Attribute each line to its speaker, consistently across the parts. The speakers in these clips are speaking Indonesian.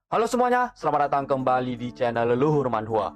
Speaker 1: Halo semuanya, selamat datang kembali di channel Leluhur Manhwa.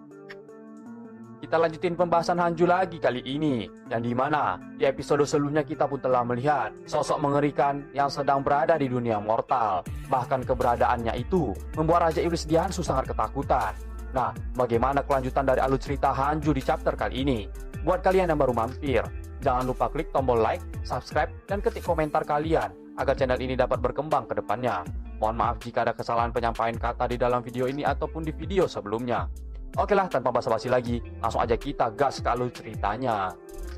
Speaker 1: Kita lanjutin pembahasan Hanju lagi kali ini, yang dimana di episode sebelumnya kita pun telah melihat sosok mengerikan yang sedang berada di dunia mortal. Bahkan keberadaannya itu membuat Raja Iblis Diansu sangat ketakutan. Nah, bagaimana kelanjutan dari alur cerita Hanju di chapter kali ini? Buat kalian yang baru mampir, jangan lupa klik tombol like, subscribe, dan ketik komentar kalian agar channel ini dapat berkembang ke depannya. Mohon maaf jika ada kesalahan penyampaian kata di dalam video ini ataupun di video sebelumnya. Oke lah, tanpa basa-basi lagi, langsung aja kita gas ke alur ceritanya.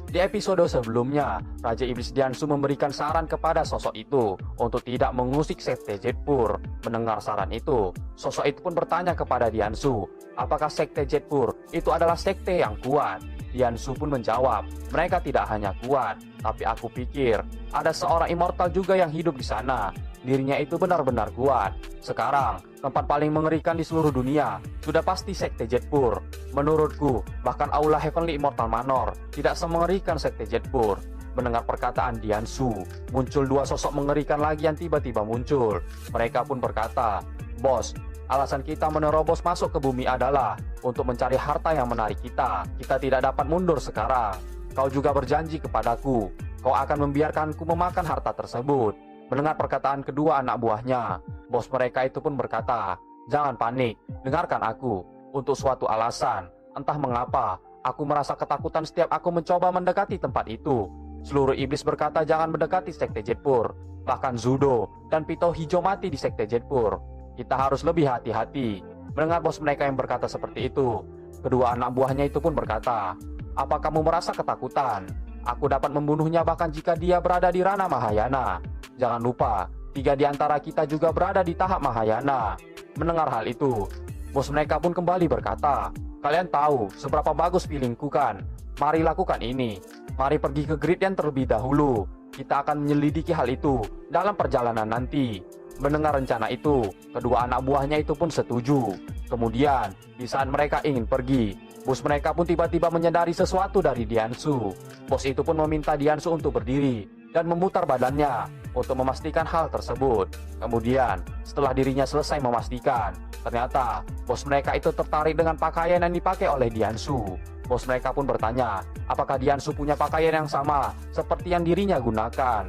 Speaker 1: Di episode sebelumnya, Raja Iblis Diansu memberikan saran kepada sosok itu untuk tidak mengusik Sekte Jetpur. Mendengar saran itu, sosok itu pun bertanya kepada Diansu, apakah Sekte Jetpur itu adalah sekte yang kuat? Diansu pun menjawab, mereka tidak hanya kuat, tapi aku pikir ada seorang immortal juga yang hidup di sana. Dirinya itu benar-benar kuat. Sekarang, tempat paling mengerikan di seluruh dunia sudah pasti Sekte Jetpur. Menurutku, bahkan Aula Heavenly Immortal Manor tidak semengerikan Sekte Jetpur. Mendengar perkataan Diansu, muncul dua sosok mengerikan lagi yang tiba-tiba muncul. Mereka pun berkata, "Bos, alasan kita menerobos masuk ke bumi adalah untuk mencari harta yang menarik kita. Kita tidak dapat mundur sekarang. Kau juga berjanji kepadaku, kau akan membiarkanku memakan harta tersebut." Mendengar perkataan kedua anak buahnya, bos mereka itu pun berkata, "Jangan panik, dengarkan aku. Untuk suatu alasan, entah mengapa, aku merasa ketakutan setiap aku mencoba mendekati tempat itu. Seluruh iblis berkata jangan mendekati Sekte Jetpur. Bahkan Zudo dan Pito Hijau mati di Sekte Jetpur. Kita harus lebih hati-hati." Mendengar bos mereka yang berkata seperti itu, kedua anak buahnya itu pun berkata, "Apa kamu merasa ketakutan? Aku dapat membunuhnya bahkan jika dia berada di ranah Mahayana. Jangan lupa, 3 di antara kita juga berada di tahap Mahayana." Mendengar hal itu, bos mereka pun kembali berkata, "Kalian tahu seberapa bagus feelingku kan? Mari lakukan ini. Mari pergi ke Gridyan terlebih dahulu. Kita akan menyelidiki hal itu dalam perjalanan nanti." Mendengar rencana itu, kedua anak buahnya itu pun setuju. Kemudian, di saat mereka ingin pergi, bos mereka pun tiba-tiba menyadari sesuatu dari Diansu. Bos itu pun meminta Diansu untuk berdiri dan memutar badannya untuk memastikan hal tersebut. Kemudian, setelah dirinya selesai memastikan, ternyata bos mereka itu tertarik dengan pakaian yang dipakai oleh Diansu. Bos mereka pun bertanya, apakah Diansu punya pakaian yang sama seperti yang dirinya gunakan.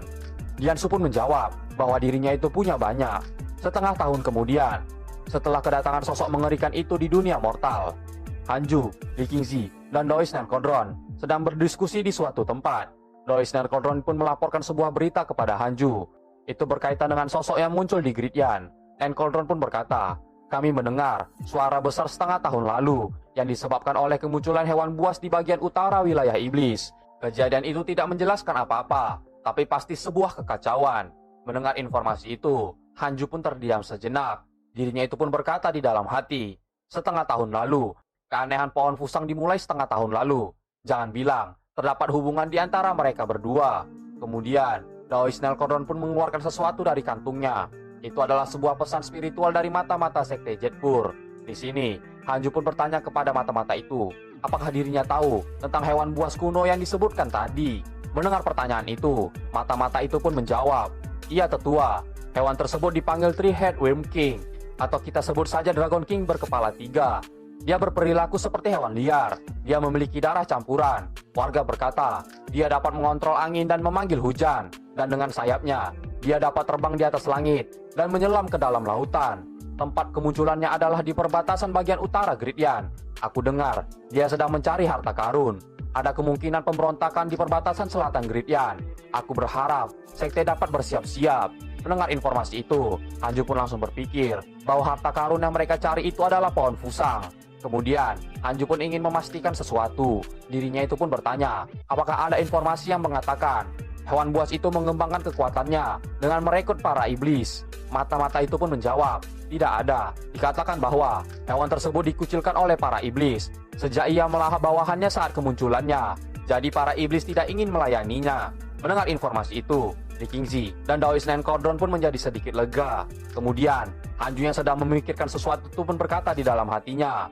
Speaker 1: Diansu pun menjawab bahwa dirinya itu punya banyak. Setengah tahun kemudian, setelah kedatangan sosok mengerikan itu di dunia mortal, Hanju, Lee Kingzi, dan Dois Nerkodron sedang berdiskusi di suatu tempat. Dois Nerkodron pun melaporkan sebuah berita kepada Hanju. Itu berkaitan dengan sosok yang muncul di Gridyan. Nerkodron pun berkata, "Kami mendengar suara besar setengah tahun lalu yang disebabkan oleh kemunculan hewan buas di bagian utara wilayah iblis. Kejadian itu tidak menjelaskan apa-apa, tapi pasti sebuah kekacauan." Mendengar informasi itu, Hanju pun terdiam sejenak. Dirinya itu pun berkata di dalam hati, "Setengah tahun lalu, keanehan pohon Fusang dimulai setengah tahun lalu. Jangan bilang terdapat hubungan di antara mereka berdua." Kemudian, Dois Nerkodron pun mengeluarkan sesuatu dari kantungnya. Itu adalah sebuah pesan spiritual dari mata-mata Sekte Jetpur. Di sini, Hanju pun bertanya kepada mata-mata itu, apakah dirinya tahu tentang hewan buas kuno yang disebutkan tadi. Mendengar pertanyaan itu, mata-mata itu pun menjawab, "Iya tetua, hewan tersebut dipanggil Three-Head Worm King, atau kita sebut saja Dragon King berkepala 3. Dia berperilaku seperti hewan liar. Dia memiliki darah campuran. Warga berkata, dia dapat mengontrol angin dan memanggil hujan. Dan dengan sayapnya, dia dapat terbang di atas langit dan menyelam ke dalam lautan. Tempat kemunculannya adalah di perbatasan bagian utara Gridyan. Aku dengar, dia sedang mencari harta karun. Ada kemungkinan pemberontakan di perbatasan selatan Gridyan. Aku berharap sekte dapat bersiap-siap." Mendengar informasi itu, Hanju pun langsung berpikir bahwa harta karun yang mereka cari itu adalah pohon Fusang. Kemudian, Hanju pun ingin memastikan sesuatu. Dirinya itu pun bertanya, apakah ada informasi yang mengatakan hewan buas itu mengembangkan kekuatannya dengan merekrut para iblis. Mata-mata itu pun menjawab, tidak ada. Dikatakan bahwa hewan tersebut dikucilkan oleh para iblis sejak ia melahap bawahannya saat kemunculannya. Jadi para iblis tidak ingin melayaninya. Mendengar informasi itu, Lee Kingzi dan Dois Nerkodron pun menjadi sedikit lega. Kemudian, Hanju yang sedang memikirkan sesuatu itu pun berkata di dalam hatinya,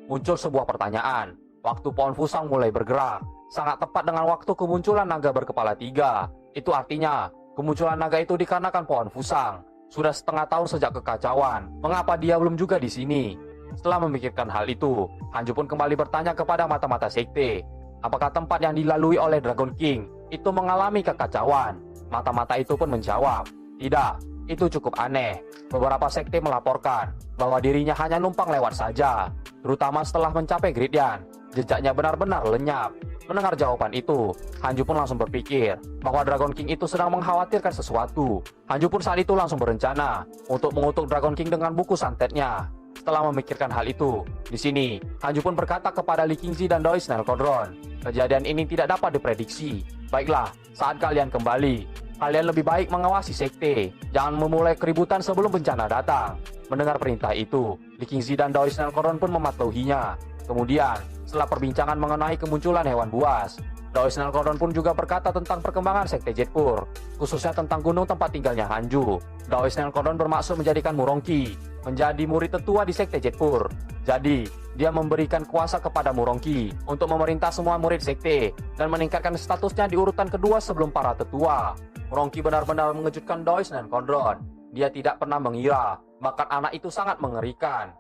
Speaker 1: muncul sebuah pertanyaan. Waktu pohon Fusang mulai bergerak, sangat tepat dengan waktu kemunculan naga berkepala 3. Itu artinya, kemunculan naga itu dikarenakan pohon Fusang. Sudah setengah tahun sejak kekacauan. Mengapa dia belum juga di sini? Setelah memikirkan hal itu, Hanju pun kembali bertanya kepada mata-mata sekte. Apakah tempat yang dilalui oleh Dragon King itu mengalami kekacauan? Mata-mata itu pun menjawab, tidak, itu cukup aneh. Beberapa sekte melaporkan bahwa dirinya hanya numpang lewat saja, terutama setelah mencapai Gridyan. Jejaknya benar-benar lenyap. Mendengar jawaban itu, Hanju pun langsung berpikir bahwa Dragon King itu sedang mengkhawatirkan sesuatu. Hanju pun saat itu langsung berencana untuk mengutuk Dragon King dengan buku santetnya. Setelah memikirkan hal itu, di sini Hanju pun berkata kepada Lee Kingji dan Doi Snellcodron, kejadian ini tidak dapat diprediksi. Baiklah, saat kalian kembali, kalian lebih baik mengawasi sekte. Jangan memulai keributan sebelum bencana datang. Mendengar perintah itu, Lee Kingji dan Doi Snellcodron pun mematuhinya. Kemudian, setelah perbincangan mengenai kemunculan hewan buas, Doi Snellcodron pun juga berkata tentang perkembangan sekte Jetpur, khususnya tentang gunung tempat tinggalnya Hanju. Doi Snellcodron bermaksud menjadikan Murongki menjadi murid tetua di sekte Jetpur. Jadi, dia memberikan kuasa kepada Murongki untuk memerintah semua murid sekte dan meningkatkan statusnya di urutan kedua sebelum para tetua. Murongki benar-benar mengejutkan Doi Snellcodron. Dia tidak pernah mengira bakat anak itu sangat mengerikan.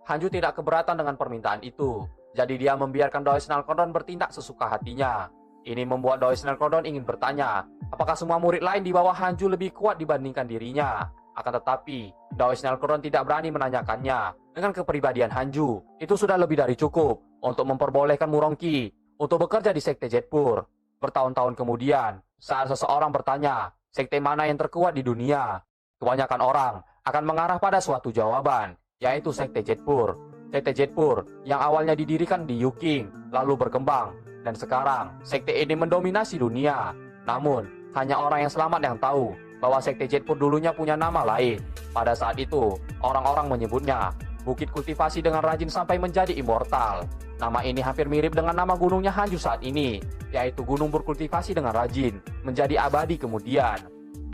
Speaker 1: Hanju tidak keberatan dengan permintaan itu. Jadi dia membiarkan Doi Snellcodron bertindak sesuka hatinya. Ini membuat Doi Snellcodron ingin bertanya, apakah semua murid lain di bawah Hanju lebih kuat dibandingkan dirinya. Akan tetapi, Doi Snellcodron tidak berani menanyakannya. Dengan kepribadian Hanju, itu sudah lebih dari cukup untuk memperbolehkan Murongki untuk bekerja di sekte Jetpur. Bertahun-tahun kemudian, saat seseorang bertanya, sekte mana yang terkuat di dunia? Kebanyakan orang akan mengarah pada suatu jawaban, yaitu sekte Jetpur. Sekte Jetpur yang awalnya didirikan di Yuking, lalu berkembang, dan sekarang sekte ini mendominasi dunia. Namun, hanya orang yang selamat yang tahu bahwa sekte Jetpur dulunya punya nama lain. Pada saat itu, orang-orang menyebutnya bukit kultivasi dengan rajin sampai menjadi immortal. Nama ini hampir mirip dengan nama gunungnya Hanju saat ini, yaitu gunung berkultivasi dengan rajin, menjadi abadi kemudian.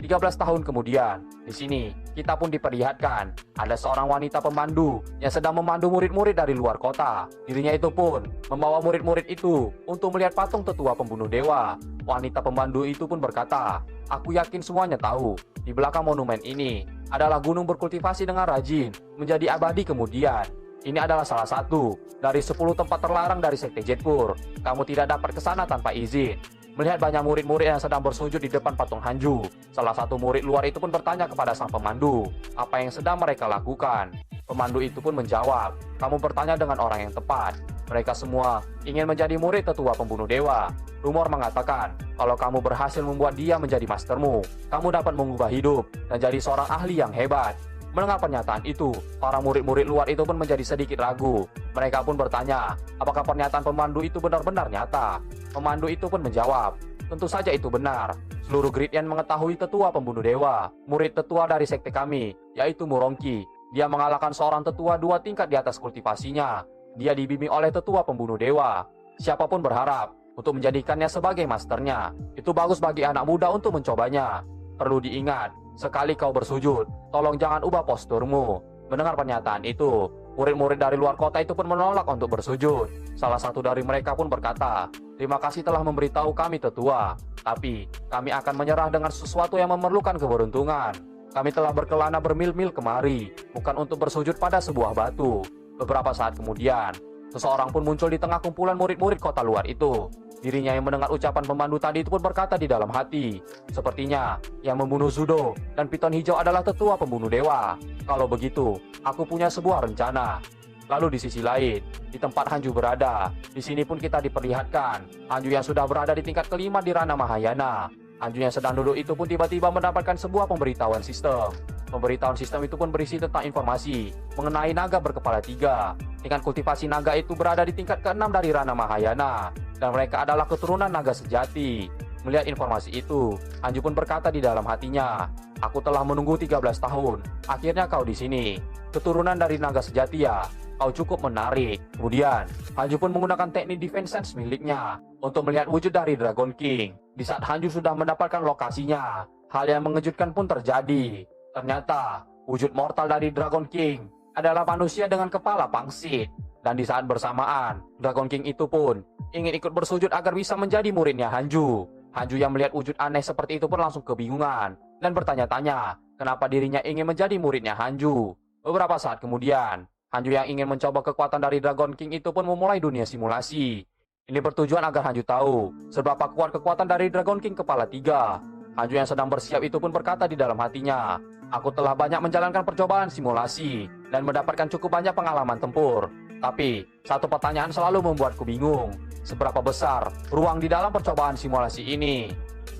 Speaker 1: 13 tahun kemudian, di sini kita pun diperlihatkan ada seorang wanita pemandu yang sedang memandu murid-murid dari luar kota. Dirinya itu pun membawa murid-murid itu untuk melihat patung tetua pembunuh dewa. Wanita pemandu itu pun berkata, aku yakin semuanya tahu, di belakang monumen ini adalah gunung berkultivasi dengan rajin, menjadi abadi kemudian. Ini adalah salah satu dari 10 tempat terlarang dari sekte Jetpur. Kamu tidak dapat ke sana tanpa izin. Melihat banyak murid-murid yang sedang bersujud di depan patung Hanju, salah satu murid luar itu pun bertanya kepada sang pemandu, apa yang sedang mereka lakukan. Pemandu itu pun menjawab, kamu bertanya dengan orang yang tepat. Mereka semua ingin menjadi murid tetua pembunuh dewa. Rumor mengatakan, kalau kamu berhasil membuat dia menjadi mastermu, kamu dapat mengubah hidup dan jadi seorang ahli yang hebat. Mendengar pernyataan itu, para murid-murid luar itu pun menjadi sedikit ragu. Mereka pun bertanya, apakah pernyataan pemandu itu benar-benar nyata? Pemandu itu pun menjawab, tentu saja itu benar. Seluruh Gridyan mengetahui tetua pembunuh dewa, murid tetua dari sekte kami, yaitu Murongki. Dia mengalahkan seorang tetua 2 tingkat di atas kultivasinya. Dia dibimbing oleh tetua pembunuh dewa. Siapapun berharap untuk menjadikannya sebagai masternya. Itu bagus bagi anak muda untuk mencobanya. Perlu diingat, sekali kau bersujud, tolong jangan ubah posturmu. Mendengar pernyataan itu, murid-murid dari luar kota itu pun menolak untuk bersujud. Salah satu dari mereka pun berkata, terima kasih telah memberitahu kami tetua, tapi kami akan menyerah dengan sesuatu yang memerlukan keberuntungan. Kami telah berkelana bermil-mil kemari, bukan untuk bersujud pada sebuah batu. Beberapa saat kemudian, seseorang pun muncul di tengah kumpulan murid-murid kota luar itu. Dirinya yang mendengar ucapan pemandu tadi itu pun berkata di dalam hati, sepertinya yang membunuh Zudo dan Piton Hijau adalah tetua pembunuh dewa. Kalau begitu, aku punya sebuah rencana. Lalu di sisi lain, di tempat Hanju berada, di sini pun kita diperlihatkan Hanju yang sudah berada di tingkat kelima di Ranah Mahayana. Hanju yang sedang duduk itu pun tiba-tiba mendapatkan sebuah pemberitahuan sistem. Pemberitahuan sistem itu pun berisi tentang informasi mengenai naga berkepala 3. Tingkat kultivasi naga itu berada di tingkat ke-6 dari Ranah Mahayana, dan mereka adalah keturunan naga sejati. Melihat informasi itu, Hanju pun berkata di dalam hatinya, aku telah menunggu 13 tahun, akhirnya kau di sini. Keturunan dari naga sejati ya, kau cukup menarik. Kemudian, Hanju pun menggunakan teknik defense sense miliknya untuk melihat wujud dari Dragon King. Di saat Hanju sudah mendapatkan lokasinya, hal yang mengejutkan pun terjadi. Ternyata, wujud mortal dari Dragon King adalah manusia dengan kepala pangsit. Dan di saat bersamaan, Dragon King itu pun ingin ikut bersujud agar bisa menjadi muridnya Hanju. Hanju yang melihat wujud aneh seperti itu pun langsung kebingungan dan bertanya-tanya, kenapa dirinya ingin menjadi muridnya Hanju. Beberapa saat kemudian, Hanju yang ingin mencoba kekuatan dari Dragon King itu pun memulai dunia simulasi. Ini bertujuan agar Hanju tahu seberapa kuat kekuatan dari Dragon King kepala 3. Hanju yang sedang bersiap itu pun berkata di dalam hatinya, "Aku telah banyak menjalankan percobaan simulasi dan mendapatkan cukup banyak pengalaman tempur. Tapi, satu pertanyaan selalu membuatku bingung. Seberapa besar ruang di dalam percobaan simulasi ini?"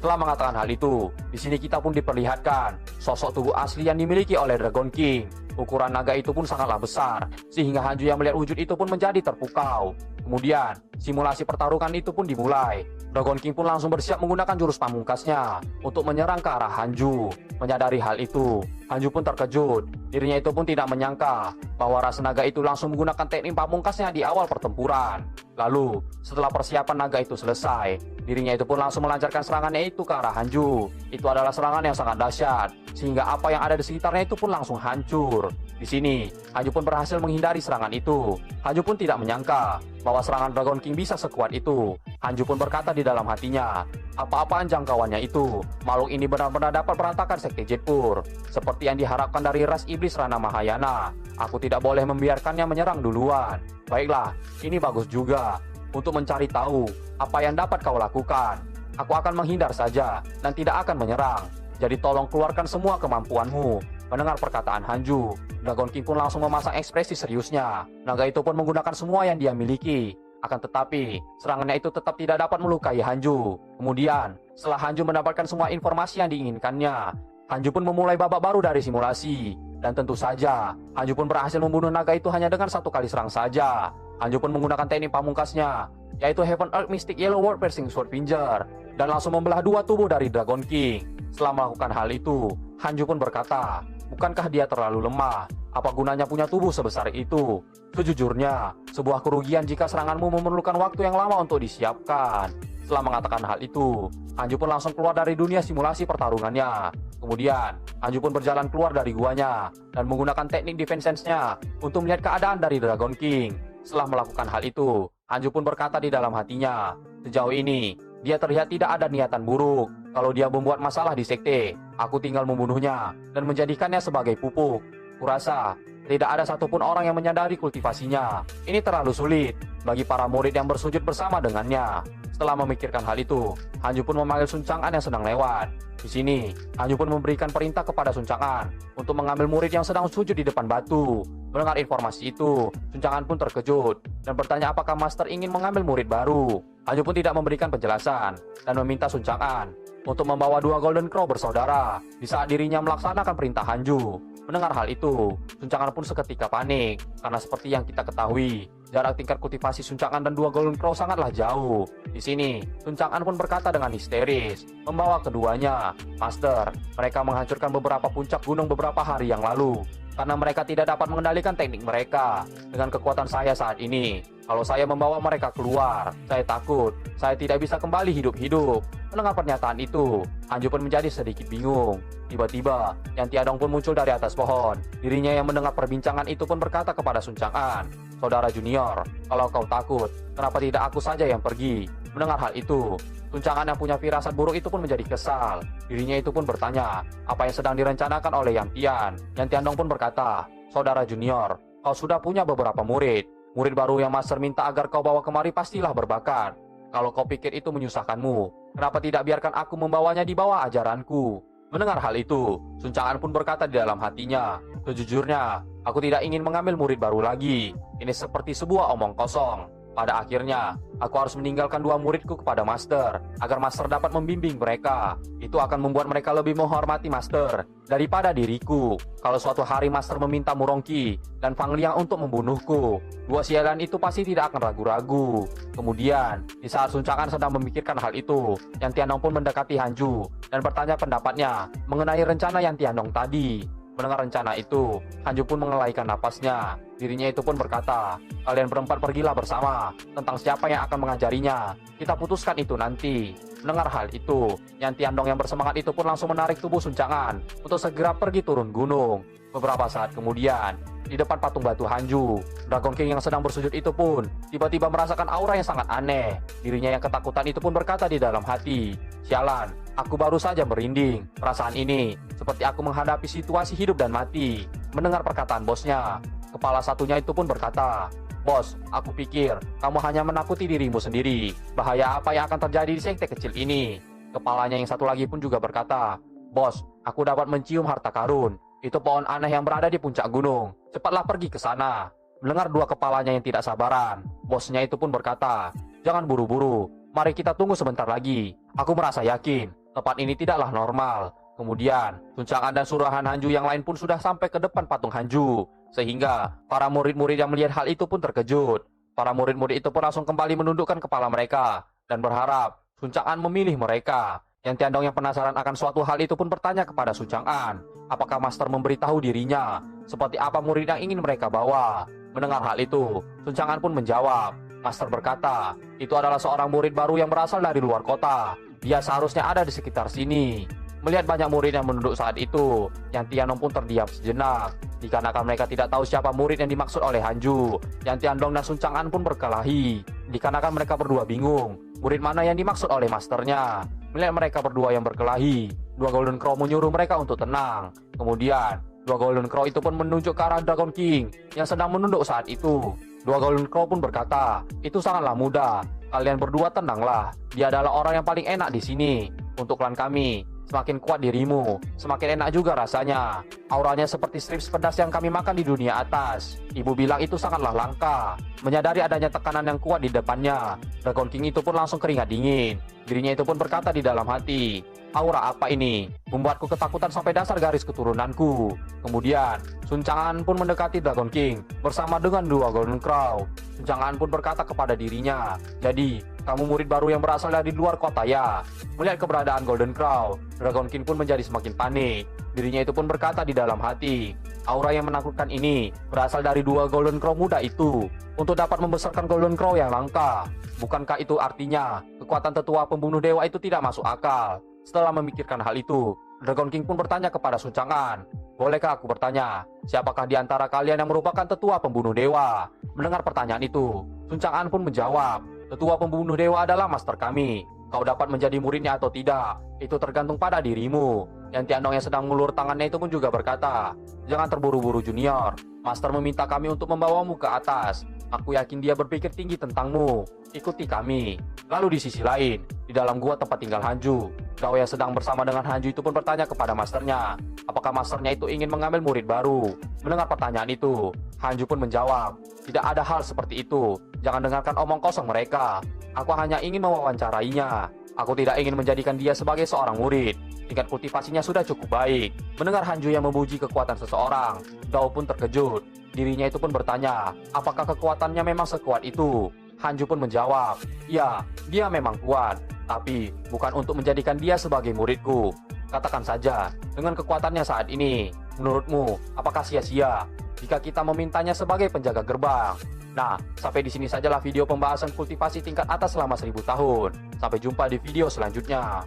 Speaker 1: Setelah mengatakan hal itu, di sini kita pun diperlihatkan sosok tubuh asli yang dimiliki oleh Dragon King. Ukuran naga itu pun sangatlah besar, sehingga Hanju yang melihat wujud itu pun menjadi terpukau. Kemudian, simulasi pertarungan itu pun dimulai. Dragon King pun langsung bersiap menggunakan jurus pamungkasnya untuk menyerang ke arah Hanju. Menyadari hal itu, Hanju pun terkejut. Dirinya itu pun tidak menyangka bahwa rasa naga itu langsung menggunakan teknik pamungkasnya di awal pertempuran. Lalu, setelah persiapan naga itu selesai, dirinya itu pun langsung melancarkan serangannya itu ke arah Hanju. Itu adalah serangan yang sangat dahsyat, sehingga apa yang ada di sekitarnya itu pun langsung hancur. Di sini, Hanju pun berhasil menghindari serangan itu. Hanju pun tidak menyangka bahwa serangan Dragon King bisa sekuat itu. Hanju pun berkata di dalam hatinya, apa-apaan jangkauannya itu, makhluk ini benar-benar dapat berantakan sekte Jetpur. Seperti yang diharapkan dari ras iblis Rana Mahayana, aku tidak boleh membiarkannya menyerang duluan. Baiklah, ini bagus juga. Untuk mencari tahu apa yang dapat kau lakukan, aku akan menghindar saja dan tidak akan menyerang. Jadi tolong keluarkan semua kemampuanmu. Mendengar perkataan Hanju, Dragon King pun langsung memasang ekspresi seriusnya. Naga itu pun menggunakan semua yang dia miliki. Akan tetapi, serangannya itu tetap tidak dapat melukai Hanju. Kemudian, setelah Hanju mendapatkan semua informasi yang diinginkannya, Hanju pun memulai babak baru dari simulasi. Dan tentu saja, Hanju pun berhasil membunuh naga itu hanya dengan satu kali serang saja. Hanju pun menggunakan teknik pamungkasnya, yaitu Heaven Earth Mystic Yellow World Piercing Sword Finger, dan langsung membelah dua tubuh dari Dragon King. Setelah melakukan hal itu, Hanju pun berkata, bukankah dia terlalu lemah? Apa gunanya punya tubuh sebesar itu? Sejujurnya, sebuah kerugian jika seranganmu memerlukan waktu yang lama untuk disiapkan. Setelah mengatakan hal itu, Hanju pun langsung keluar dari dunia simulasi pertarungannya. Kemudian, Hanju pun berjalan keluar dari guanya dan menggunakan teknik defense sense-nya untuk melihat keadaan dari Dragon King. Setelah melakukan hal itu, Hanju pun berkata di dalam hatinya, sejauh ini, dia terlihat tidak ada niatan buruk. Kalau dia membuat masalah di sekte, aku tinggal membunuhnya dan menjadikannya sebagai pupuk. Kurasa, tidak ada satupun orang yang menyadari kultivasinya. Ini terlalu sulit bagi para murid yang bersujud bersama dengannya. Setelah memikirkan hal itu, Hanju pun memanggil Sun Chang'an yang sedang lewat. Di sini, Hanju pun memberikan perintah kepada Sun Chang'an untuk mengambil murid yang sedang sujud di depan batu. Mendengar informasi itu, Sun Chang'an pun terkejut dan bertanya apakah Master ingin mengambil murid baru. Hanju pun tidak memberikan penjelasan dan meminta Sun Chang'an untuk membawa dua Golden Crow bersaudara di saat dirinya melaksanakan perintah Hanju. Mendengar hal itu, Sun Chang'an pun seketika panik karena seperti yang kita ketahui, jarak tingkat kultivasi Sun Chang'an dan dua Golden Crow sangatlah jauh. Di sini, Sun Chang'an pun berkata dengan histeris, membawa keduanya, Master, mereka menghancurkan beberapa puncak gunung beberapa hari yang lalu karena mereka tidak dapat mengendalikan teknik mereka. Dengan kekuatan saya saat ini, kalau saya membawa mereka keluar, saya takut saya tidak bisa kembali hidup-hidup. Mendengar pernyataan itu, Hanju pun menjadi sedikit bingung. Tiba-tiba, Yang Tiadong pun muncul dari atas pohon. Dirinya yang mendengar perbincangan itu pun berkata kepada Sun Chang'an, saudara junior, kalau kau takut, kenapa tidak aku saja yang pergi? Mendengar hal itu, Sun Chang'an yang punya firasat buruk itu pun menjadi kesal. Dirinya itu pun bertanya, apa yang sedang direncanakan oleh Yang Tian? Yang Tiandong pun berkata, saudara junior, kau sudah punya beberapa murid. Murid baru yang Master minta agar kau bawa kemari pastilah berbakat. Kalau kau pikir itu menyusahkanmu, kenapa tidak biarkan aku membawanya di bawah ajaranku? Mendengar hal itu, Sun Chang'an pun berkata di dalam hatinya, sejujurnya, aku tidak ingin mengambil murid baru lagi. Ini seperti sebuah omong kosong. Pada akhirnya, aku harus meninggalkan dua muridku kepada Master, agar Master dapat membimbing mereka. Itu akan membuat mereka lebih menghormati Master daripada diriku. Kalau suatu hari Master meminta Murongki dan Fang Liang untuk membunuhku, dua sialan itu pasti tidak akan ragu-ragu. Kemudian, di saat Sun Chang'an sedang memikirkan hal itu, Yang Tiandong pun mendekati Hanju dan bertanya pendapatnya mengenai rencana Yang Tiandong tadi. Mendengar rencana itu, Hanju pun mengelaikan napasnya. Dirinya itu pun berkata, kalian berempat pergilah bersama. Tentang siapa yang akan mengajarinya, kita putuskan itu nanti. Mendengar hal itu, Yang Tiandong yang bersemangat itu pun langsung menarik tubuh Sun Chang'an untuk segera pergi turun gunung. Beberapa saat kemudian, di depan patung batu Hanju, Dragon King yang sedang bersujud itu pun tiba-tiba merasakan aura yang sangat aneh. Dirinya yang ketakutan itu pun berkata di dalam hati, sialan, Aku baru saja merinding. Perasaan ini seperti aku menghadapi situasi hidup dan mati. Mendengar perkataan bosnya, kepala satunya itu pun berkata, "Bos, aku pikir kamu hanya menakuti dirimu sendiri. Bahaya apa yang akan terjadi di sekte kecil ini?" Kepalanya yang satu lagi pun juga berkata, "Bos, aku dapat mencium harta karun. Itu pohon aneh yang berada di puncak gunung. Cepatlah pergi ke sana." Mendengar dua kepalanya yang tidak sabaran, bosnya itu pun berkata, "Jangan buru-buru. Mari kita tunggu sebentar lagi. Aku merasa yakin tempat ini tidaklah normal." Kemudian, Suncangan dan suruhan Hanju yang lain pun sudah sampai ke depan patung Hanju. Sehingga, para murid-murid yang melihat hal itu pun terkejut. Para murid-murid itu pun langsung kembali menundukkan kepala mereka dan berharap Suncangan memilih mereka. Yang Tiandong yang penasaran akan suatu hal itu pun bertanya kepada Suncangan, apakah Master memberitahu dirinya seperti apa murid yang ingin mereka bawa. Mendengar hal itu, Suncangan pun menjawab. Master berkata, itu adalah seorang murid baru yang berasal dari luar kota. Dia seharusnya ada di sekitar sini. Melihat banyak murid yang menunduk saat itu, Yang Tiandong pun terdiam sejenak. Dikarenakan mereka tidak tahu siapa murid yang dimaksud oleh Hanju, Yang Tiandong dan Suncangan pun berkelahi. Dikarenakan mereka berdua bingung, murid mana yang dimaksud oleh masternya. Melihat mereka berdua yang berkelahi, dua Golden Crow menyuruh mereka untuk tenang. Kemudian, dua Golden Crow itu pun menunjuk ke arah Dragon King yang sedang menunduk saat itu. Dua Golden Crow pun berkata, "Itu sangatlah mudah. Kalian berdua tenanglah. Dia adalah orang yang paling enak di sini. Untuk klan kami, semakin kuat dirimu, semakin enak juga rasanya. Auranya seperti strips pedas yang kami makan di dunia atas. Ibu bilang itu sangatlah langka." Menyadari adanya tekanan yang kuat di depannya, Dragon King itu pun langsung keringat dingin. Dirinya itu pun berkata di dalam hati, "Aura apa ini? Membuatku ketakutan sampai dasar garis keturunanku." Kemudian, Suncangan pun mendekati Dragon King bersama dengan dua Golden Crow. Suncangan pun berkata kepada dirinya, "Jadi, kamu murid baru yang berasal dari luar kota ya?" Melihat keberadaan Golden Crow, Dragon King pun menjadi semakin panik. Dirinya itu pun berkata di dalam hati, "Aura yang menakutkan ini berasal dari dua Golden Crow muda itu. Untuk dapat membesarkan Golden Crow yang langka, bukankah itu artinya kekuatan tetua pembunuh dewa itu tidak masuk akal?" Setelah memikirkan hal itu, Dragon King pun bertanya kepada Suncangan, "Bolehkah aku bertanya, siapakah di antara kalian yang merupakan tetua pembunuh dewa?" Mendengar pertanyaan itu, Suncangan pun menjawab, "Tetua pembunuh dewa adalah master kami. Kau dapat menjadi muridnya atau tidak, itu tergantung pada dirimu." Yang Tiandong yang sedang mengulur tangannya itu pun juga berkata, "Jangan terburu-buru junior. Master meminta kami untuk membawamu ke atas. Aku yakin dia berpikir tinggi tentangmu. Ikuti kami." Lalu di sisi lain, di dalam gua tempat tinggal Hanju, Gao yang sedang bersama dengan Hanju itu pun bertanya kepada masternya, apakah masternya itu ingin mengambil murid baru. Mendengar pertanyaan itu, Hanju pun menjawab, "Tidak ada hal seperti itu. Jangan dengarkan omong kosong mereka. Aku hanya ingin mewawancarainya. Aku tidak ingin menjadikan dia sebagai seorang murid. Tingkat kultivasinya sudah cukup baik." Mendengar Hanju yang memuji kekuatan seseorang, Gao pun terkejut. Dirinya itu pun bertanya, apakah kekuatannya memang sekuat itu? Hanju pun menjawab, "Ya, dia memang kuat, tapi bukan untuk menjadikan dia sebagai muridku. Katakan saja, dengan kekuatannya saat ini, menurutmu apakah sia-sia jika kita memintanya sebagai penjaga gerbang?" Nah, sampai di sini sajalah video pembahasan kultivasi tingkat atas selama 1000 tahun. Sampai jumpa di video selanjutnya.